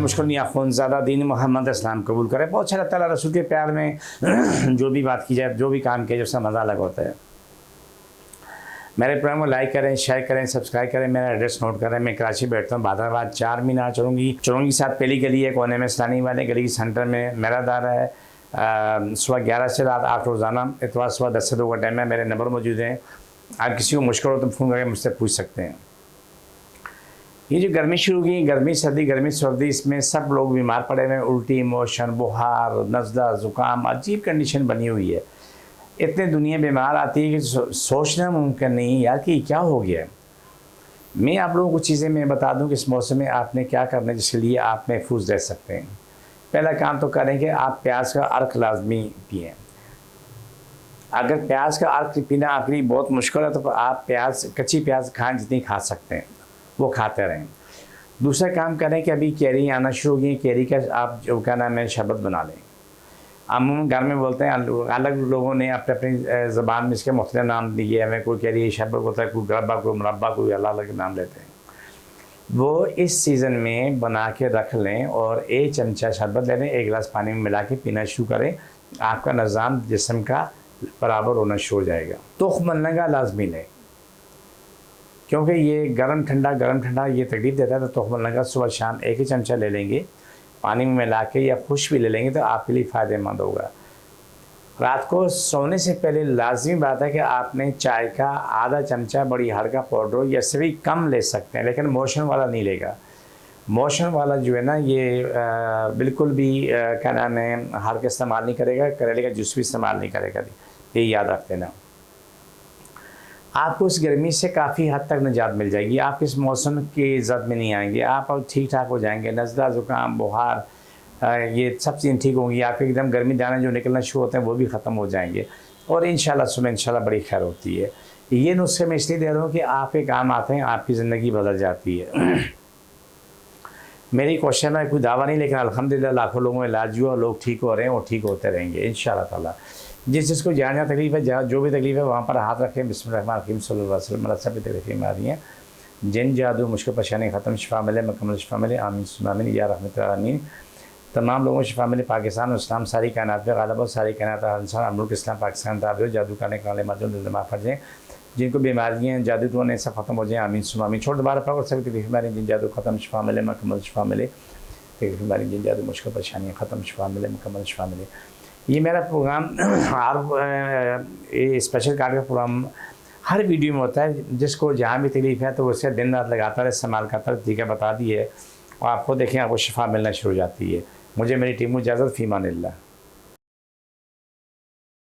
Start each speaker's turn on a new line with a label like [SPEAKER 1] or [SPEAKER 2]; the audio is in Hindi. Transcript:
[SPEAKER 1] मुश्किल नहीं अख़ुनज़ादा दीन मोहम्मद इस्लाम कबूल करें। बहुत अच्छा लगता है रसूल के प्यार में जो भी बात की जाए, जो भी काम किया जाए, उसका मज़ा अलग होता है। मेरे प्रोग्राम को लाइक करें, शेयर करें, सब्सक्राइब करें। मेरा एड्रेस नोट करें। मैं कराची बैठता हूँ, बादराबाद 4 मीनार चौरंगी के साथ पहली गली है, कोने में इस्लानी वाले गली के सेंटर में मेरा दारा है। सुबह 11 से रात 8 रोज़ाना, इतवार सुबह 10 से 2 का टाइम है। मेरे नंबर मौजूद हैं। आप किसी को मुश्किल हो तो फ़ोन करके मुझसे पूछ सकते हैं। ये जो गर्मी शुरू की, गर्मी सर्दी, इसमें सब लोग बीमार पड़े हुए हैं। उल्टी, मोशन, बुखार, नज़ला, ज़ुकाम, अजीब कंडीशन बनी हुई है। इतने दुनिया बीमार आती है कि सोचना मुमकिन नहीं यार कि क्या हो गया है। मैं आप लोगों को चीज़ें मैं बता दूं कि इस मौसम में आपने क्या करना है जिसके लिए आप महफूज रह सकते हैं। पहला काम तो करें कि आप प्याज का अर्क लाजमी पिएँ। अगर प्याज का अर्क पीना आपके लिए बहुत मुश्किल है तो आप कच्ची प्याज खाएँ, जितनी खा सकते हैं वो खाते रहें। दूसरा काम करें कि अभी कैरी आना शुरू हो गई, कैरी का आप जो क्या नाम है शरबत बना लें। अमूमन घर में बोलते हैं, अलग लोगों ने अपने अपनी ज़बान में इसके मुख्तलिफ नाम दिए हैं। कोई कैरी शरबत बोलता है, कोई गरबा, कोई मुरब्बा, कोई अलग अलग नाम लेते हैं। वो इस सीज़न में बना के रख लें और 1 चमचा शरबत ले लें, 1 गिलास पानी में मिला के पीना शुरू करें। आपका निज़ाम जिस्म का बराबर होना शुरू हो जाएगा। तुख्म मरने लाजमी लें, क्योंकि ये गर्म ठंडा ये तकलीफ देता है। तो तुख्म मरने सुबह शाम 1 ही चमचा ले लेंगे, पानी में मिला के या खुश भी ले लेंगे तो आपके लिए फ़ायदेमंद होगा। रात को सोने से पहले लाजमी बात है कि आपने चाय का आधा चमचा बड़ी हड़ का पाउडर या से भी कम ले सकते हैं, लेकिन मोशन वाला नहीं लेगा। मोशन वाला जो है ना ये बिल्कुल भी क्या नाम है हड़ का इस्तेमाल नहीं करेगा, करेले का जूस भी इस्तेमाल नहीं करेगा। ये याद रख लेना। आपको इस गर्मी से काफ़ी हद तक निजात मिल जाएगी। आप इस मौसम की ज़द में नहीं आएंगे, आप अब ठीक ठाक हो जाएंगे। नज़ला, ज़ुकाम, बुखार, ये सब चीज़ें ठीक होंगी। आपके एकदम गर्मी दाने जो निकलना शुरू होते हैं वो भी ख़त्म हो जाएंगे और इंशाल्लाह सुबह इंशाल्लाह बड़ी खैर होती है। ये नुस्खे मैं इसलिए दे रहा हूँ कि आपके काम आते हैं, आपकी ज़िंदगी बदल जाती है। मेरी कोशिश में कोई दावा नहीं, लेकिन अल्हम्दुलिल्लाह लाखों लोगों में इलाज हुआ, लोग ठीक हो रहे हैं और ठीक होते रहेंगे इंशाल्लाह ताला। जिस जिसको जहाँ तकलीफ़ है, जो भी तकलीफ़ है वहाँ पर हाथ रखें। बिस्मिल्लाहिर्रहमानिर्रहीम सल्लल्लाहु अलैहि वसल्लम। सब तकलीफ़ें आ रही हैं, जिन जादू मुश्किल परेशानी ख़त्म, शिफा मिले, मुकम्मल शिफा मिले। आमीन सुम्मा आमीन या रहमत आमीन। तमाम लोगों को शिफा मिले। पाकिस्तान और इस्लाम सारी कायनात पे गालिब हो, सारी कायनात हर इंसान अमरुल इस्लाम पाकिस्तान ताबे हो। जादू करने वाले मर्दों माफ़ कर जाएँ, जिनको बीमारियाँ जादू तो सब ख़त्म हो जाए। आमीन सुम्मा आमीन। छोड़ दोबारा पढ़ो। सभी तकलीफ़ बीमारी जिन जादू ख़त्म, शिफा मिले, मुकम्मल शिफा मिले। तकलीफ़ बीमारी जिन जादू मुश्किल परेशानियाँ ख़त्म, शिफा मिले, मुकम्मल शिफा मिले। ये मेरा प्रोग्राम ये स्पेशल कार्ड का प्रोग्राम हर वीडियो में होता है। जिसको जहाँ भी तकलीफ़ है तो उससे दिन रात लगातार है, इस्तेमाल करता है, ठीक है बता दी है और आपको देखें आपको शिफा मिलना शुरू हो जाती है। मुझे मेरी टीम को इजाज़त, फ़ी अमानिल्लाह।